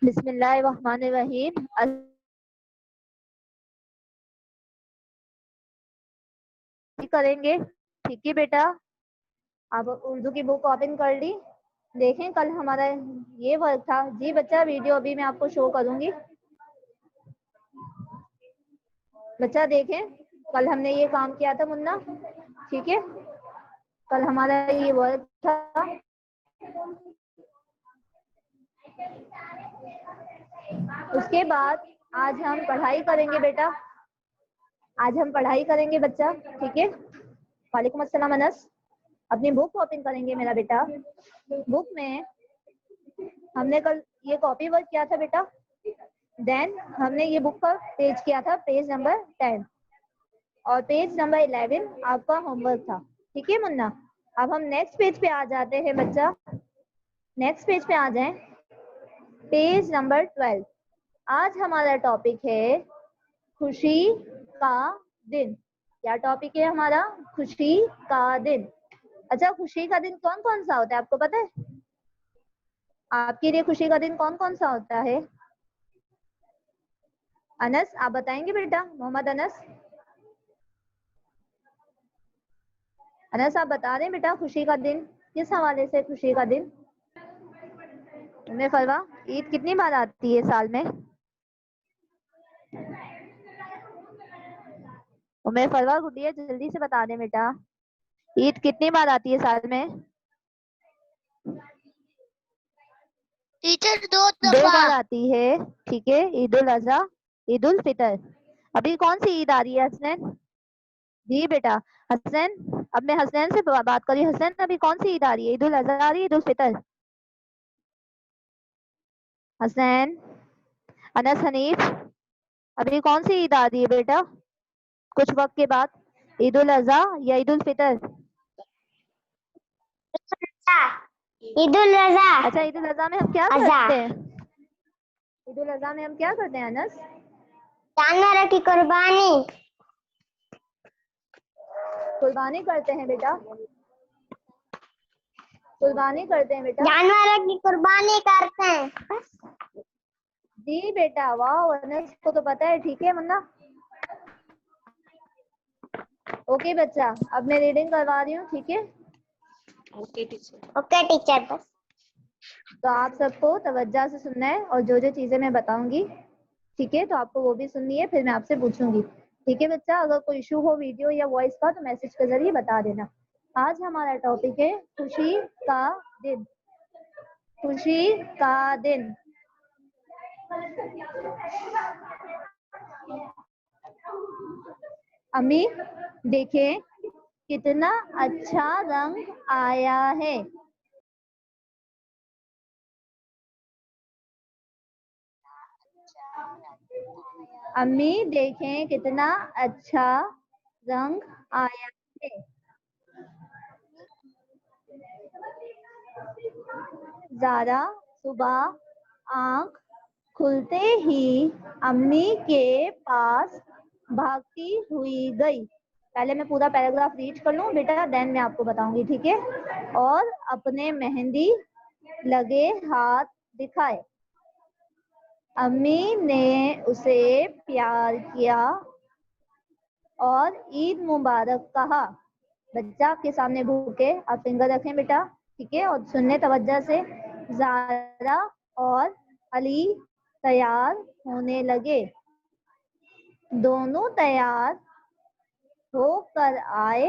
बिस्मिल्लाहिर्रहमानिर्रहीम। करेंगे, ठीक है बेटा। आप उर्दू की बुक ओपन कर ली। देखें कल हमारा ये वर्क था जी बच्चा। वीडियो अभी मैं आपको शो करूंगी। बच्चा देखें कल हमने ये काम किया था मुन्ना, ठीक है। कल हमारा ये वर्क था। उसके बाद आज हम पढ़ाई करेंगे बेटा। आज हम पढ़ाई करेंगे बच्चा, ठीक है। वालेकुम अस्सलाम अनस। अपनी बुक ओपन करेंगे मेरा बेटा। बुक में हमने कल ये कॉपी वर्क किया था बेटा। देन हमने ये बुक का पेज किया था, पेज नंबर 10 और पेज नंबर 11 आपका होमवर्क था, ठीक है मुन्ना। अब हम नेक्स्ट पेज पे आ जाते हैं बच्चा। नेक्स्ट पेज पे आ जाएं, पेज नंबर 12। आज हमारा टॉपिक है खुशी का दिन। क्या टॉपिक है हमारा? खुशी का दिन। अच्छा, खुशी का दिन कौन कौन सा होता है आपको पता है? आपके लिए खुशी का दिन कौन कौन सा होता है? अनस आप बताएंगे बेटा। मोहम्मद अनस, अनस आप बता रहे हैं बेटा खुशी का दिन किस हवाले से? खुशी का दिन उम्मे फरवा, ईद कितनी बार आती है साल में? उम्मे फरवा गुडिया जल्दी से बता दें बेटा, ईद कितनी बार आती है साल में? टीचर दो बार आती है, ठीक है। ईद उल अजहा, ईद उल फितर। अभी कौन सी ईद आ रही है हसनैन? जी बेटा हसनैन, अब मैं हसनैन से बात कर रही हूँ। हसनैन अभी कौन सी ईद आ रही है? ईद उल अजहा आ रही है, ईद उल फितर? हसनैन, अनस, हनीफ, अभी कौन सी ईद आ रही है बेटा कुछ वक्त के बाद? ईद उल अजहा या ईद उल फितर? ईद उल अजहा। अच्छा, ईद उल अजहा में हम क्या करते हैं? ईद उल अजहा में हम क्या करते हैं अनस? जानवर की कुर्बानी। कुर्बानी करते हैं बेटा, कुर्बानी करते हैं बेटा। जानवरों की कुर्बानी करते हैं। जी बेटा, वाह, अनस को तो पता है, ठीक है मुन्ना। ओके बच्चा, अब मैं रीडिंग करवा रही हूँ, ठीक है। ओके टीचर बस। तो आप सबको तवज्जो से सुनना है और जो जो चीजें मैं बताऊंगी, ठीक है, तो आपको वो भी सुननी है, फिर मैं आपसे पूछूंगी, ठीक है बच्चा। अगर कोई इशू हो वीडियो या वॉइस का तो मैसेज के जरिए बता देना। आज हमारा टॉपिक है खुशी का दिन। खुशी का दिन। अम्मी देखें कितना अच्छा रंग आया है। अम्मी देखें कितना अच्छा रंग आया है। ज़ारा सुबह आंख खुलते ही अम्मी के पास भागती हुई गई। पहले मैं पूरा पैराग्राफ रीड कर लूं बेटा, देन मैं आपको बताऊंगी, ठीक है। और अपने मेहंदी लगे हाथ दिखाए। अम्मी ने उसे प्यार किया और ईद मुबारक कहा। बच्चा आपके सामने भूखे, आप फिंगर रखें बेटा, ठीक है, और सुनने तवज्जो से। ज़ारा और अली तैयार होने लगे। दोनों तैयार होकर आए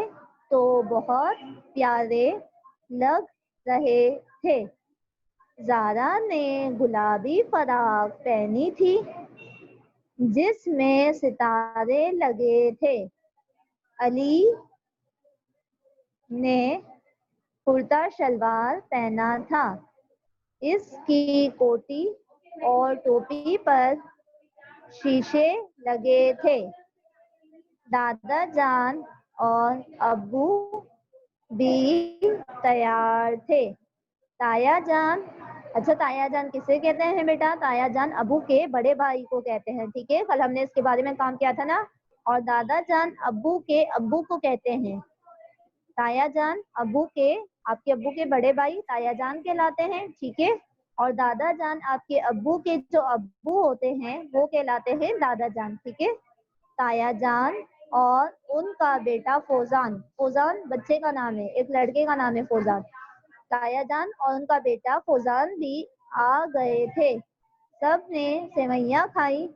तो बहुत प्यारे लग रहे थे। ज़ारा ने गुलाबी फराक पहनी थी जिसमें सितारे लगे थे। अली ने कुर्ता शलवार पहना था। इसकी कोटी और टोपी पर शीशे लगे थे। दादा जान और अब्बू भी तैयार थे। ताया जान, अच्छा ताया जान किसे कहते हैं बेटा? ताया जान अब्बू के बड़े भाई को कहते हैं, ठीक है। कल हमने इसके बारे में काम किया था ना। और दादा जान अब्बू के अब्बू को कहते हैं। ताया जान अब्बू के, आपके अब्बू के बड़े भाई ताया जान कहलाते हैं, ठीक है। और दादा जान आपके अब्बू के जो अब्बू होते हैं वो कहलाते हैं दादा जान, ठीक है। ताया जान और उनका बेटा फौजान, फौजान बच्चे का नाम है, एक लड़के का नाम है फौजान। ताया जान और उनका बेटा फौजान भी आ गए थे। सब ने सेवैयां खाई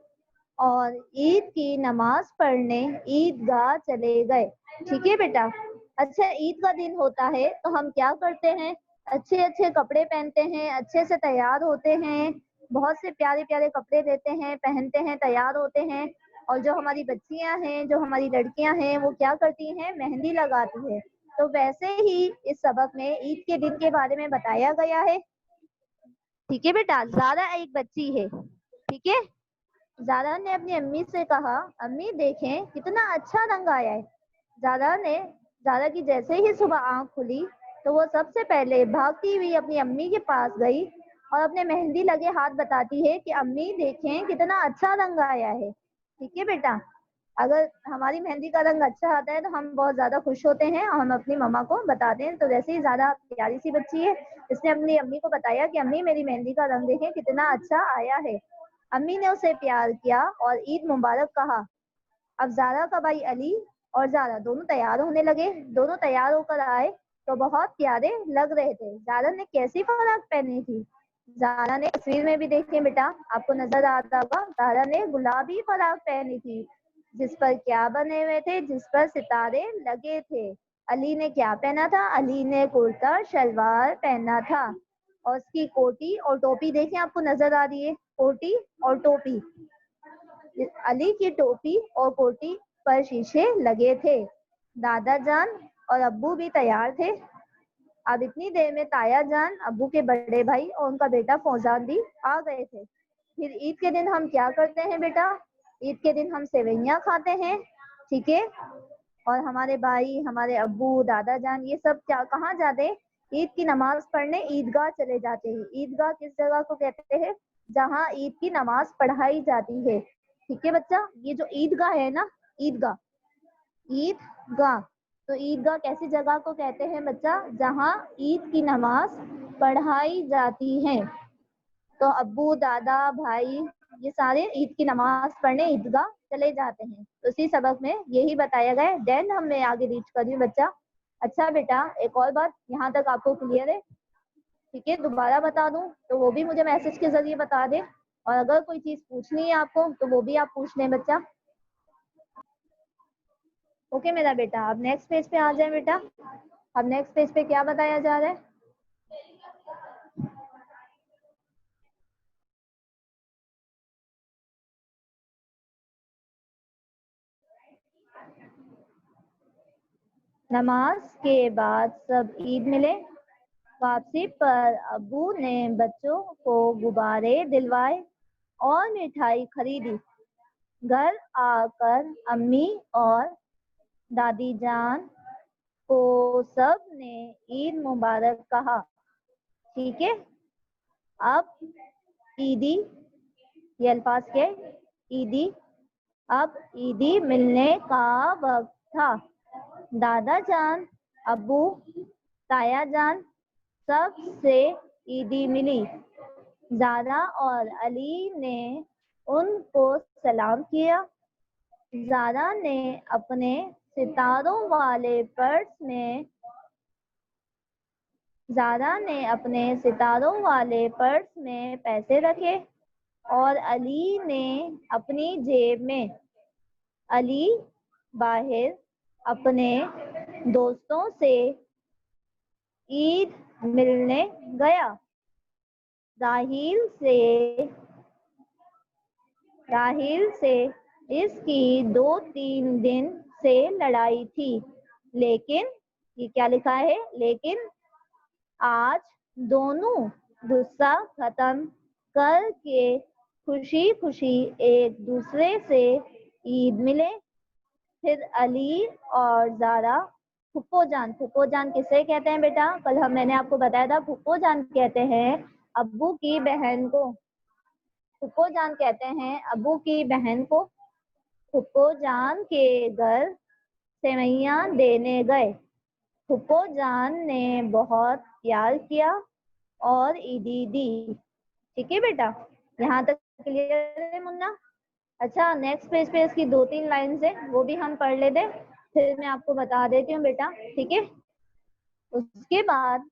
और ईद की नमाज पढ़ने ईदगाह चले गए, ठीक है बेटा। अच्छा, ईद का दिन होता है तो हम क्या करते हैं, अच्छे अच्छे कपड़े पहनते हैं, अच्छे से तैयार होते हैं, बहुत से प्यारे प्यारे कपड़े लेते हैं, पहनते हैं, तैयार होते हैं। और जो हमारी बच्चियां हैं, जो हमारी लड़कियां हैं, वो क्या करती हैं, मेहंदी लगाती है। तो वैसे ही इस सबक में ईद के दिन के बारे में बताया गया है, ठीक है बेटा। ज़ारा एक बच्ची है, ठीक है। ज़ारा ने अपनी अम्मी से कहा, अम्मी देखें कितना अच्छा रंग आया है। ज़ारा की जैसे ही सुबह आंख खुली तो वो सबसे पहले भागती हुई अपनी अम्मी के पास गई और अपने मेहंदी लगे हाथ बताती है कि अम्मी देखें कितना अच्छा रंग आया है, ठीक है बेटा। अगर हमारी मेहंदी का रंग अच्छा आता है तो हम बहुत ज्यादा खुश होते हैं और हम अपनी मम्मा को बताते हैं। तो वैसे ही ज़्यादा प्यारी सी बच्ची है, इसने अपनी अम्मी को बताया कि अम्मी मेरी मेहंदी का रंग देखें कितना अच्छा आया है। अम्मी ने उसे प्यार किया और ईद मुबारक कहा। अब ज़ारा का भाई अली और ज़ारा दोनों तैयार होने लगे। दोनों तैयार होकर आए तो बहुत प्यारे लग रहे थे। ज़ारा ने कैसी फराक पहनी थी, ज़ारा ने तस्वीर में भी देखे बेटा, आपको नजर आ रहा होगा। ज़ारा ने गुलाबी फराक पहनी थी जिस पर क्या बने हुए थे, जिस पर सितारे लगे थे। अली ने क्या पहना था, अली ने कुर्ता शलवार पहना था और उसकी कोटी और टोपी देखें, आपको नजर आ रही है, कोटी और टोपी। अली की टोपी और कोटी पर शीशे लगे थे। दादा जान और अब्बू भी तैयार थे। अब इतनी देर में ताया जान, अब्बू के बड़े भाई और उनका बेटा फौजान भी आ गए थे। फिर ईद के दिन हम क्या करते हैं बेटा, ईद के दिन हम सेवैयां खाते हैं, ठीक है। और हमारे भाई, हमारे अब्बू, दादा जान, ये सब क्या कहाँ जाते हैं, ईद की नमाज पढ़ने ईदगाह चले जाते हैं। ईदगाह किस जगह को कहते हैं, जहाँ ईद की नमाज पढ़ाई जाती है, ठीक है बच्चा। ये जो ईदगाह है ना, ईदगाह, ईदगाह, तो ईदगाह कैसी जगह को कहते हैं बच्चा, जहाँ ईद की नमाज पढ़ाई जाती है। तो अब्बू, दादा, भाई, ये सारे ईद की नमाज पढ़ने ईदगाह चले जाते हैं। तो इसी सबक में यही बताया गया है। देन हम मैं आगे रीच कर रही हूँ बच्चा। अच्छा बेटा, एक और बात, यहाँ तक आपको क्लियर है, ठीक है। दोबारा बता दूं तो वो भी मुझे मैसेज के जरिए बता दे, और अगर कोई चीज पूछनी है आपको तो वो भी आप पूछ लें बच्चा। ओके मेरा बेटा, अब नेक्स्ट पेज पे आ जाए बेटा। अब नेक्स्ट पेज पे क्या बताया जा रहा है, नमाज के बाद सब ईद मिले। वापसी पर अब्बू ने बच्चों को गुब्बारे दिलवाए और मिठाई खरीदी। घर आकर अम्मी और दादी जान को सब ने ईद मुबारक कहा, ठीक है। अब ईदी, ये अल्फाज के ईदी, अब ईदी मिलने का वक्त था। दादा जान, अब्बू, ताया जान सब से ईदी मिली। ज़ारा और अली ने उनको सलाम किया। ज़ारा ने अपने सितारों वाले पर्स में ज़ारा ने अपने सितारों वाले पर्स में पैसे रखे और अली ने अपनी जेब में। अली बाहर अपने दोस्तों से ईद मिलने गया। राहिल से इसकी 2-3 दिन से लड़ाई थी, लेकिन ये क्या लिखा है, लेकिन आज दोनों गुस्सा खत्म करके खुशी खुशी एक दूसरे से ईद मिले। फिर अली और ज़ारा, फुप्पो जान किसे कहते हैं बेटा, कल मैंने आपको बताया था, फुप्पो जान कहते हैं अब्बू की बहन को। फुप्पो जान कहते हैं अब्बू की बहन को। फुप्पो जान के घर सेवैयां देने गए। फुप्पो जान ने बहुत प्यार किया और ईदी दी। ठीक है बेटा, यहाँ तक क्लियर है मुन्ना? अच्छा, नेक्स्ट पेज पे इसकी 2-3 लाइन है, वो भी हम पढ़ लेते, फिर मैं आपको बता देती हूँ बेटा, ठीक है। उसके बाद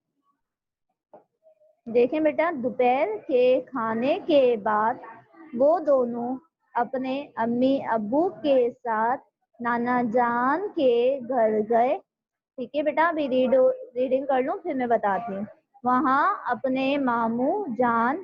देखें बेटा, दोपहर के खाने के बाद वो दोनों अपने अम्मी अब्बू के साथ नाना जान के घर गए। ठीक है बेटा, अभी रीडिंग कर लूँ फिर मैं बताती हूँ। वहाँ अपने मामू जान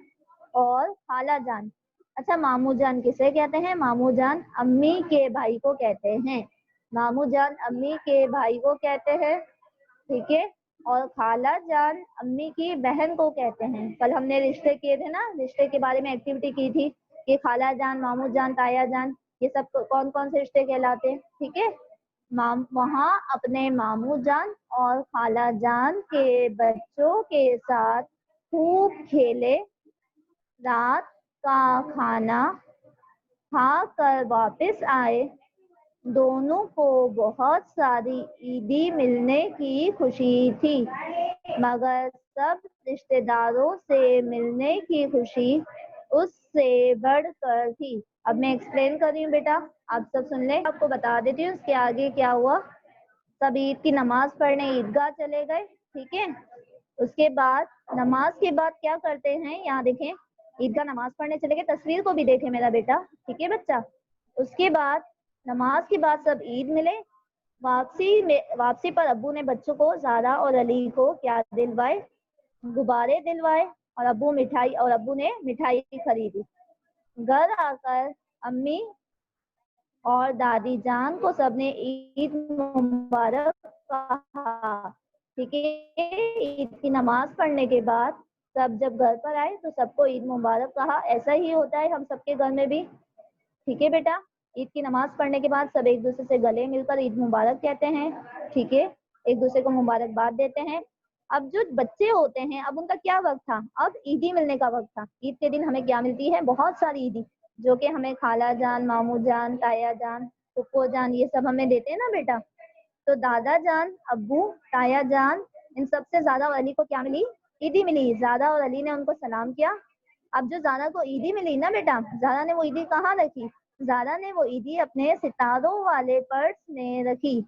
और खाला जान, अच्छा मामू जान किसे कहते हैं? मामू जान अम्मी के भाई को कहते हैं, मामू जान अम्मी के भाई को कहते हैं, ठीक है। और खाला जान अम्मी की बहन को कहते हैं। कल हमने रिश्ते किए थे ना, रिश्ते के बारे में एक्टिविटी की थी कि खाला जान, मामू जान, ताया जान, ये सब कौन कौन से रिश्ते कहलाते हैं, ठीक है। वहाँ अपने मामू जान और खाला जान के बच्चों के साथ खूब खेले, रात का खाना खा कर वापस आए। दोनों को बहुत सारी ईदी मिलने की खुशी थी, मगर सब रिश्तेदारों से मिलने की खुशी उससे बढ़कर थी। अब मैं एक्सप्लेन कर रही हूँ बेटा, आप सब सुन ले, आपको बता देती हूँ उसके आगे क्या हुआ। सब ईद की नमाज पढ़ने ईदगाह चले गए, ठीक है। उसके बाद नमाज के बाद क्या करते हैं, यहाँ देखें, ईदगाह नमाज पढ़ने चले गए, तस्वीर को भी देखे मेरा बेटा, ठीक है बच्चा। उसके बाद नमाज के बाद सब ईद मिले। वापसी पर अब्बू ने बच्चों को, ज़ारा और अली को क्या दिलवाए? गुब्बारे दिलवाए, और अब्बू ने मिठाई खरीदी। घर आकर अम्मी और दादी जान को सबने ईद मुबारक कहा, ठीक है। ईद की नमाज पढ़ने के बाद सब जब घर पर आए तो सबको ईद मुबारक कहा। ऐसा ही होता है हम सबके घर में भी, ठीक है बेटा। ईद की नमाज पढ़ने के बाद सब एक दूसरे से गले मिलकर ईद मुबारक कहते हैं, ठीक है, एक दूसरे को मुबारकबाद देते हैं। अब जो बच्चे होते हैं, अब उनका क्या वक्त था? अब ईदी मिलने का वक्त था। ईद के दिन हमें क्या मिलती है? बहुत सारी ईदी, जो कि हमें खाला जान, मामू जान, ताया जान, फुप्पो जान, ये सब हमें देते हैं ना बेटा। तो दादा जान, अब्बू, ताया जान, इन सबसे ज़्यादा अली को क्या मिली? ईदी मिली। ज़ारा और अली ने उनको सलाम किया। अब जो ज़ारा को ईदी मिली ना बेटा, ज़ारा ने वो ईदी कहाँ रखी? ज़ारा ने वो ईदी अपने सितारों वाले पर्स में रखी।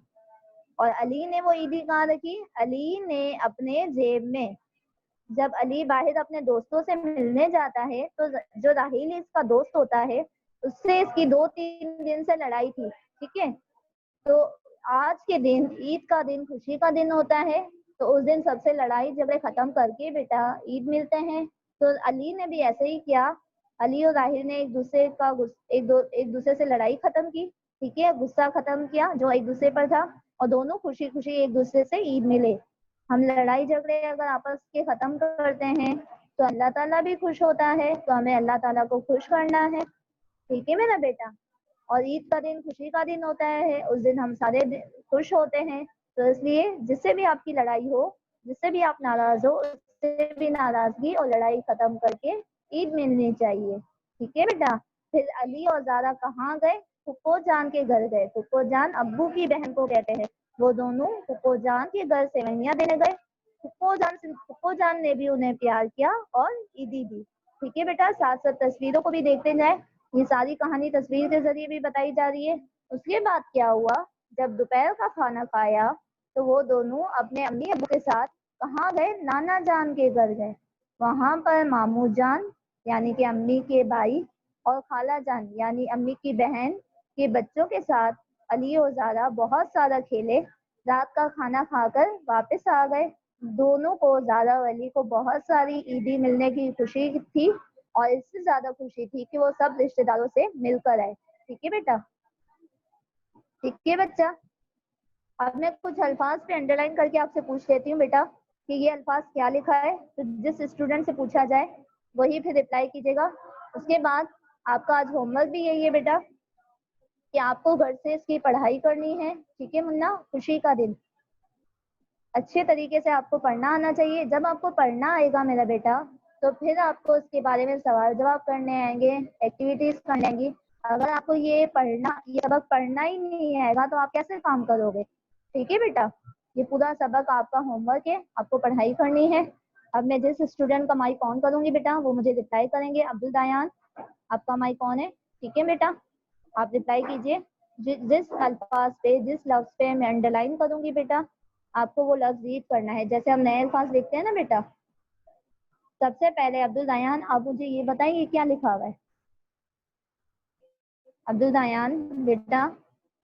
और अली ने वो ईदी कहाँ रखी? अली ने अपने जेब में। जब अली बाहर अपने दोस्तों से मिलने जाता है तो जो राहील इसका दोस्त होता है, उससे इसकी 2-3 दिन से लड़ाई थी, ठीक है। तो आज के दिन, ईद का दिन, खुशी का दिन होता है, तो उस दिन सबसे लड़ाई झगड़े खत्म करके बेटा ईद मिलते हैं। तो अली ने भी ऐसे ही किया। अली और राहिल ने एक दूसरे से लड़ाई खत्म की, ठीक है, गुस्सा खत्म किया जो एक दूसरे पर था, और दोनों खुशी खुशी एक दूसरे से ईद मिले। हम लड़ाई झगड़े अगर आपस के खत्म करते हैं तो अल्लाह ताला भी खुश होता है, तो हमें अल्लाह ताला को खुश करना है, ठीक है मेरा बेटा। और ईद का दिन खुशी का दिन होता है, उस दिन हम सारे खुश होते हैं। तो इसलिए जिससे भी आपकी लड़ाई हो, जिससे भी आप नाराज हो, उससे भी नाराजगी और लड़ाई खत्म करके ईद मिलनी चाहिए, ठीक है बेटा। फिर अली और ज़ारा कहाँ गए? फुप्पो जान के घर गए। फुप्पो जान अब्बू की बहन को कहते हैं। वो दोनों फुप्पो जान के घर सेवइयां देने गए। फुप्पो जान ने भी उन्हें प्यार किया और ईदी दी, ठीक है बेटा। साथ साथ तस्वीरों को भी देखते जाए, ये सारी कहानी तस्वीर के जरिए भी बताई जा रही है। उसके बाद क्या हुआ, जब दोपहर का खाना खाया तो वो दोनों अपने अम्मी अब्बू के साथ कहाँ गए? नाना जान के घर गए। वहां पर मामू जान यानी कि अम्मी के भाई और खाला जान यानी अम्मी की बहन के बच्चों के साथ अली और ज़ारा बहुत सारा खेले। रात का खाना खाकर वापस आ गए। दोनों को, ज़ारा और अली को, बहुत सारी ईदी मिलने की खुशी थी, और इससे ज्यादा खुशी थी कि वो सब रिश्तेदारों से मिलकर आए, ठीक है बेटा, ठीक है बच्चा। अब मैं कुछ अल्फाज पे अंडरलाइन करके आपसे पूछ लेती हूँ बेटा कि ये अल्फाज क्या लिखा है। तो जिस स्टूडेंट से पूछा जाए वही फिर रिप्लाई कीजिएगा। उसके बाद आपका आज होमवर्क भी यही है बेटा कि आपको घर से इसकी पढ़ाई करनी है, ठीक है मुन्ना। खुशी का दिन, अच्छे तरीके से आपको पढ़ना आना चाहिए। जब आपको पढ़ना आएगा मेरा बेटा, तो फिर आपको इसके बारे में सवाल जवाब करने आएंगे, एक्टिविटीज करने आएंगी। अगर आपको ये सबक पढ़ना ही नहीं आएगा तो आप कैसे काम करोगे, ठीक है बेटा। ये पूरा सबक आपका होमवर्क है, आपको पढ़ाई करनी है। अब मैं जिस स्टूडेंट का माइक ऑन करूंगी बेटा वो मुझे रिप्लाई करेंगे। अब्दुल दायान, आपका माइक ऑन है, ठीक है बेटा, आप रिप्लाई कीजिए। जिस अल्फाज पे, जिस लफ्ज पे मैं अंडरलाइन करूंगी बेटा, आपको वो लफ्ज रीड करना है। जैसे हम नए अल्फाज लिखते हैं ना बेटा, सबसे पहले अब्दुल दायान आप मुझे ये बताइए क्या लिखा हुआ है। अब्दुल दायान बेटा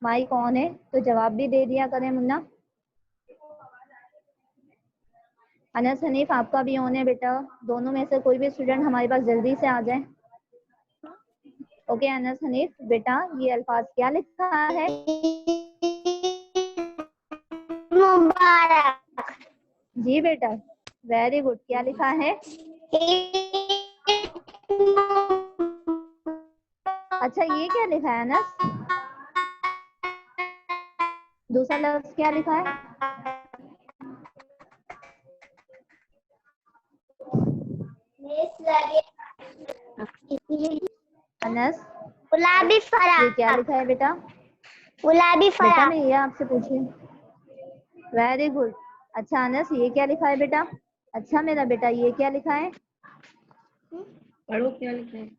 माइक ऑन है तो जवाब भी दे दिया करें मुन्ना। अनस हनीफ आपका भी ऑन है बेटा, दोनों में से कोई भी स्टूडेंट हमारे पास जल्दी से आ जाए। ओके अनस हनीफ बेटा ये अल्फाज क्या लिखा है? मुबारक। जी बेटा वेरी गुड, क्या लिखा है? अच्छा ये क्या लिखा है अनस? दूसरा लफ्ज क्या लिखा है? अनस गुलाबी फराक। ये क्या लिखा है बेटा? गुलाबी बेटा फराक। मैं ये आपसे पूछी, वेरी गुड। अच्छा अनस ये क्या लिखा है बेटा? अच्छा मेरा बेटा ये क्या लिखा है? पढ़ो क्या लिखा है?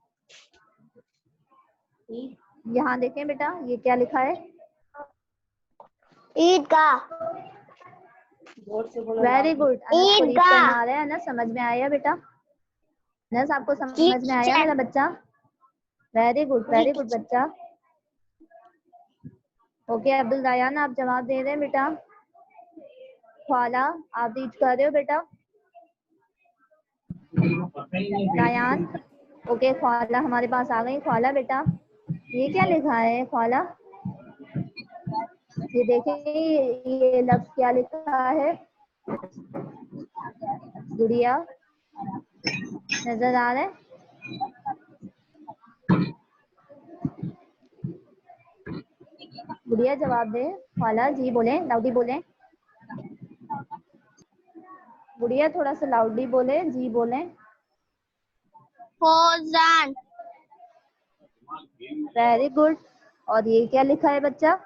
यहाँ देखें बेटा ये क्या लिखा है? ईदगाह। Very good. अनस को रीड ईदगाह। करना आ रहा है? अनस समझ में आया बेटा? अनस आपको समझ में आया मेरा बच्चा? वेरी गुड बच्चा। ओके अब्दुल दायान आप जवाब दे रहे हैं बेटा। ख्वाला आप रीड कर रहे हो बेटा? दायान ओके ख्वाला हमारे पास आ गई। ख्वाला बेटा ये क्या लिखा है? ख्वाला ये देखिए ये लफ्ज क्या लिखा है? गुड़िया नजर आ रहा है? गुड़िया जवाब दे। ख्वाला जी बोले, लाउडी बोले। गुड़िया थोड़ा सा लाउडली बोले, जी बोले। फौजान। Very good. और ये क्या लिखा है बच्चा?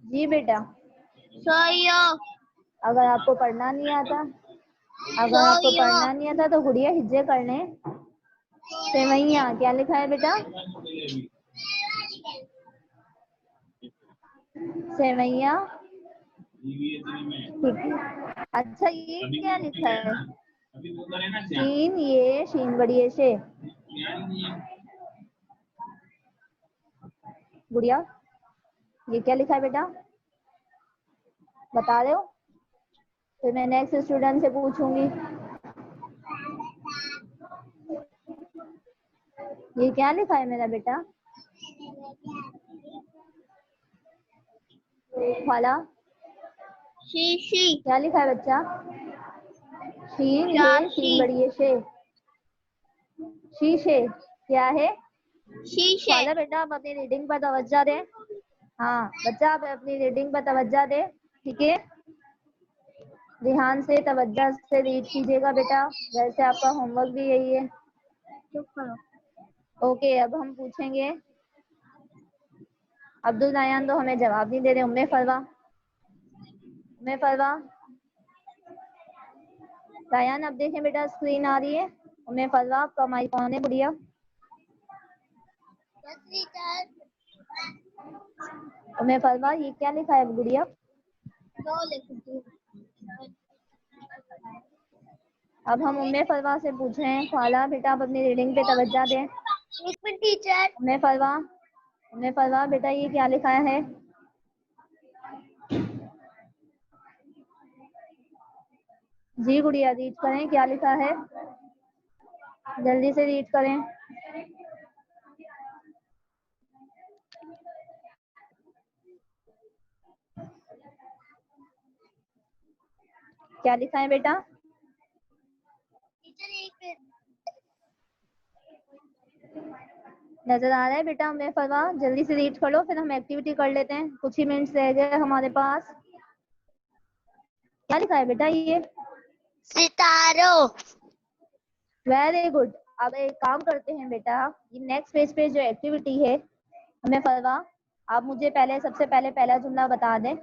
जी बेटा सोयो। अगर आपको पढ़ना नहीं आता, तो गुड़िया हिज्जे कर लें। सेवैया क्या लिखा है बेटा? सेवैया ठीक है। अच्छा ये क्या लिखा है? शीन, ये शीन बड़ी है शे। गुड़िया ये क्या लिखा है बेटा? बता रहे हो? फिर मैं नेक्स्ट स्टूडेंट से पूछूंगी। ये क्या लिखा है मेरा बेटा? ख्वाला शीशी। क्या लिखा है बच्चा? शीन, ये शीन बड़ी है शे। शीशे क्या है? शीशे। ख्वाला बेटा आप अपनी रीडिंग पर तवज्जो दें। हाँ बच्चा आप अपनी रीडिंग पर तवज्जो दें, ठीक है? ध्यान से तवज्जो से रीड कीजिएगा बेटा, वैसे आपका होमवर्क भी यही है। ओके अब हम पूछेंगे। अब्दुल दायान तो हमें जवाब नहीं दे रहे। उम्मे फरवा दायान अब देखें बेटा स्क्रीन आ रही है। उम्मे फरवा आपका माइक ऑन है। गुड़िया उम्मे फरवा ये क्या लिखा है गुड़िया? अब हम उम्मे फरवा से पूछ रहे हैं। ख्वाला बेटा आप अपनी रीडिंग पे तवज्जो दें। टीचर। उम्मे फरवा बेटा ये क्या लिखा है? जी गुड़िया रीड करें, क्या लिखा है? जल्दी से रीड करें। क्या लिखा है बेटा? नजर आ रहा है बेटा? उम्मे फरवा जल्दी से रीड कर लो, फिर हम एक्टिविटी कर लेते हैं। कुछ ही मिनट्स रह गए हमारे पास। क्या लिखा है बेटा ये? सितारों। Very good. अब एक काम करते हैं बेटा, ये नेक्स्ट पेज पे जो एक्टिविटी है, हमें फरवा आप मुझे सबसे पहले पहला जुमला बता दें।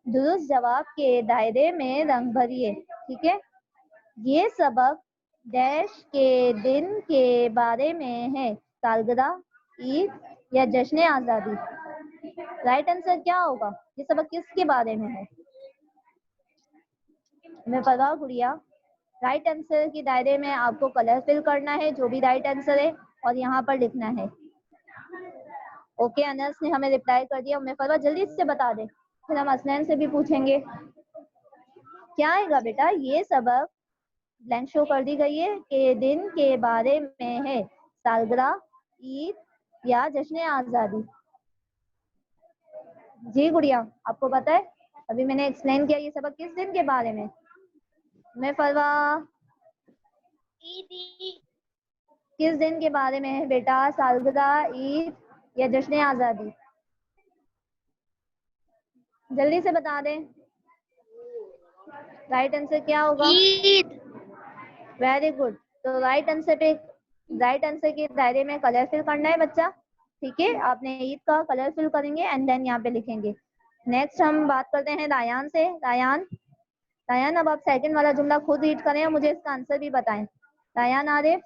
दुरुस्त जवाब के दायरे में रंग भरिए। ठीक है, ये सबक डैश के दिन के बारे में है, सालगिरह, ईद या जश्न आजादी। राइट आंसर क्या होगा? ये सबक किसके बारे में है? मैं पता गुड़िया। राइट आंसर के दायरे में आपको कलर फिल करना है, जो भी राइट आंसर है, और यहाँ पर लिखना है। ओके, अनस ने हमें रिप्लाई कर दिया। मैं फरवा जल्दी से बता दे, फिर हम असनैन से भी पूछेंगे। क्या आएगा बेटा? ये सबक ब्लैंक शो कर दी गई है के दिन के बारे में है, सालगिरह, ईद या जश्न आजादी। जी गुड़िया, आपको पता है? अभी मैंने एक्सप्लेन किया ये सबक किस दिन के बारे में। मैं फरवा किस दिन के बारे में है बेटा? सालगिरह, ईद या जश्न आजादी? जल्दी से बता दें। राइट आंसर क्या होगा? ईद। Very good. तो राइट आंसर के दायरे में कलर फिल करना है बच्चा। ठीक है, आपने ईद का कलर फिल करेंगे एंड देन यहाँ पे लिखेंगे। नेक्स्ट हम बात करते हैं रायान से। रायान, अब आप सेकंड वाला जुमला खुद रीड करें और मुझे इसका आंसर भी बताएं। रायान आरिफ,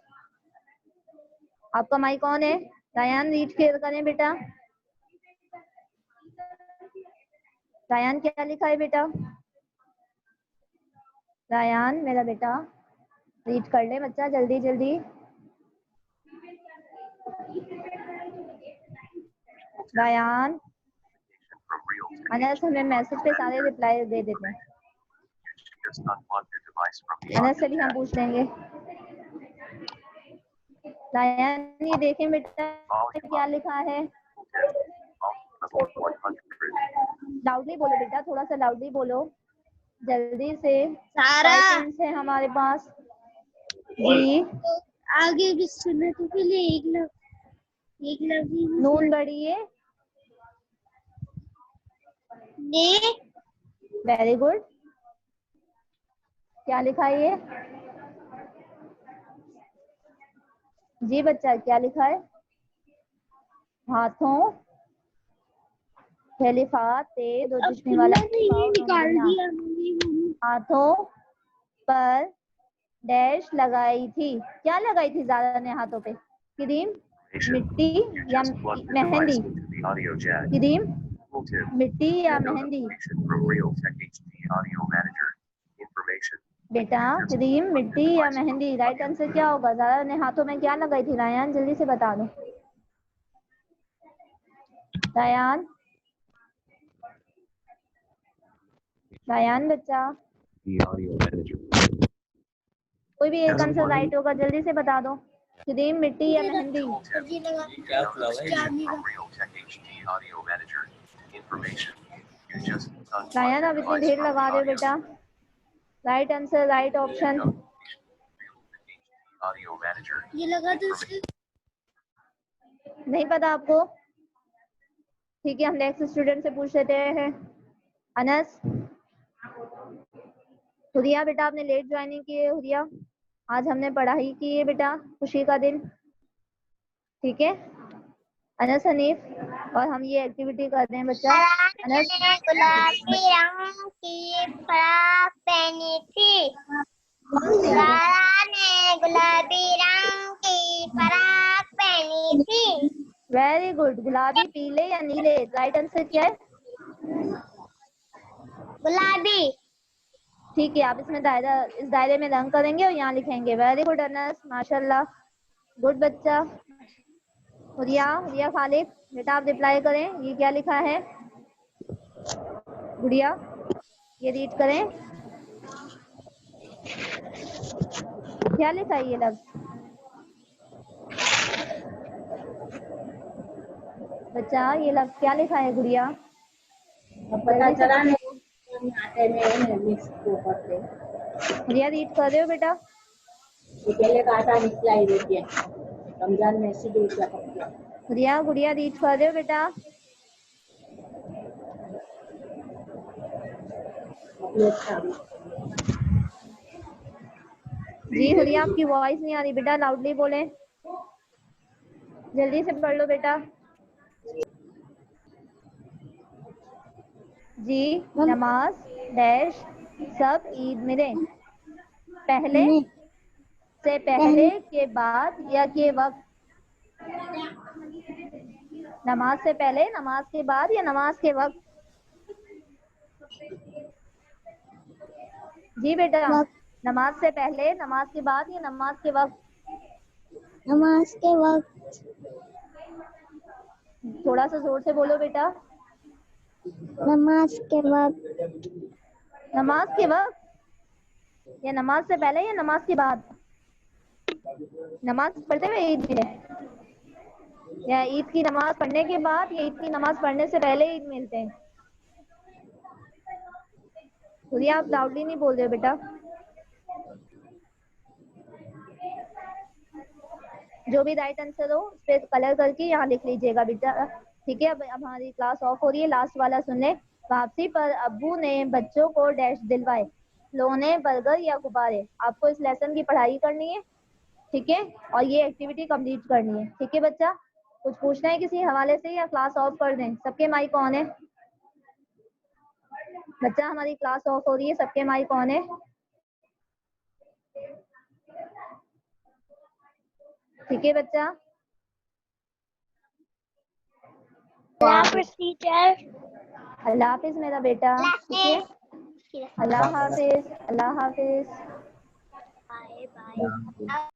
आपका माइक ऑन है। रायान रीड करें बेटा। रायान क्या लिखा है बेटा? रायान मेरा बेटा रीड कर ले बच्चा, जल्दी जल्दी। रायान, अनस हमें मैसेज पे सारे रिप्लाई दे देते हैं। अनस से भी हम पूछ लेंगे। रायान, ये देखें बेटा क्या लिखा है। लाउडली बोलो बेटा, थोड़ा सा लाउडली बोलो, जल्दी से। सारा है हमारे पास जी। आगे भी सुनने तो के लिए एक लफ्ज नून बड़ी है। ने। Very good. क्या लिखा है ये? जी बच्चा, क्या लिखा है? हाथों खलीफा ते दो जिस्म वाला ये निकाल दिया हाथों पर डैश लगाई थी। क्या लगाई थी ज़ारा ने हाथों पे? क्रीम, मिट्टी या मेहंदी? क्रीम, मिट्टी या मेहंदी? बेटा क्रीम, मिट्टी या मेहंदी? राइट आंसर क्या होगा? ज़ारा ने हाथों में क्या लगाई थी? रायान जल्दी से बता दो। रायान बच्चा, कोई भी एक आंसर राइट होगा, जल्दी से बता दो। क्रीम, मिट्टी या मेहंदी? रायान, अब इतनी देर लगा रहे हो बेटा। Right answer, right option. ये लगा तो नहीं पता आपको? ठीक है, हम नेक्स्ट स्टूडेंट से पूछ लेते हैं। अनस, हुरिया बेटा आपने लेट ज्वाइनिंग की है। हुरिया, आज हमने पढ़ाई की है बेटा, खुशी का दिन। ठीक है अनस, हनीफ, और हम ये एक्टिविटी कर रहे हैं बच्चा। अनस, गुलाबी रंग की फ्रॉक पहनी थी। सारा ने गुलाबी रंग की फ्रॉक पहनी थी। Very good. गुलाबी, पीले या नीले? राइट आंसर क्या है? गुलाबी। ठीक है, आप इस दायरे में रंग करेंगे और यहाँ लिखेंगे। वेरी गुड अनस, माशाल्लाह, गुड बच्चा। हुरिया खालिद बेटा आप रिप्लाई करें, ये क्या लिखा है? गुड़िया ये रीड करें, क्या लिखा है ये लफ्ज? बच्चा ये लफ्ज क्या लिखा है? गुड़िया पता चला नहीं आटे में मिक्स करते। गुड़िया रीड कर रहे हो बेटा? पहले का आटा निकला ही देती है, रमजान में ऐसी दूध का पकड़ा। गुड़िया रीड कर रहे हो बेटा? जी हुरिया, आपकी वॉइस नहीं आ रही बेटा, लाउडली बोले, जल्दी से पढ़ लो बेटा। जी मैम, नमाज डैश सब ईद मिले पहले मैंने से पहले के बाद या के वक्त नमाज से पहले नमाज के बाद या नमाज के वक्त जी बेटा वक्त, नमाज से पहले नमाज के बाद या नमाज के वक्त नमाज के वक्त, थोड़ा सा जोर से बोलो बेटा नमाज के वक्त, नमाज के वक्त या नमाज से पहले या नमाज के बाद नमाज पढ़ते हुए ईद मिले या ईद की नमाज पढ़ने के बाद या ईद की नमाज पढ़ने से पहले ईद मिलते हैं खुद आप लाउडली नहीं बोल रहे हो बेटा जो भी राइट आंसर हो उस पे कलर करके यहाँ लिख लीजिएगा बेटा ठीक है अब हमारी क्लास ऑफ हो रही है लास्ट वाला सुन ले वापसी पर अब्बू ने बच्चों को डैश दिलवाए खिलौने बर्गर या गुब्बारे आपको इस लेसन की पढ़ाई करनी है ठीक है और ये एक्टिविटी कंप्लीट करनी है ठीक है बच्चा कुछ पूछना है किसी हवाले से या क्लास ऑफ कर दें सबके माइक ऑन है बच्चा हमारी क्लास ऑफ हो रही है सबके माइक ऑन है ठीक है बच्चा टीचर, अल्लाह हाफिज मेरा बेटा ठीक है अल्लाह हाफिज बाय बाय।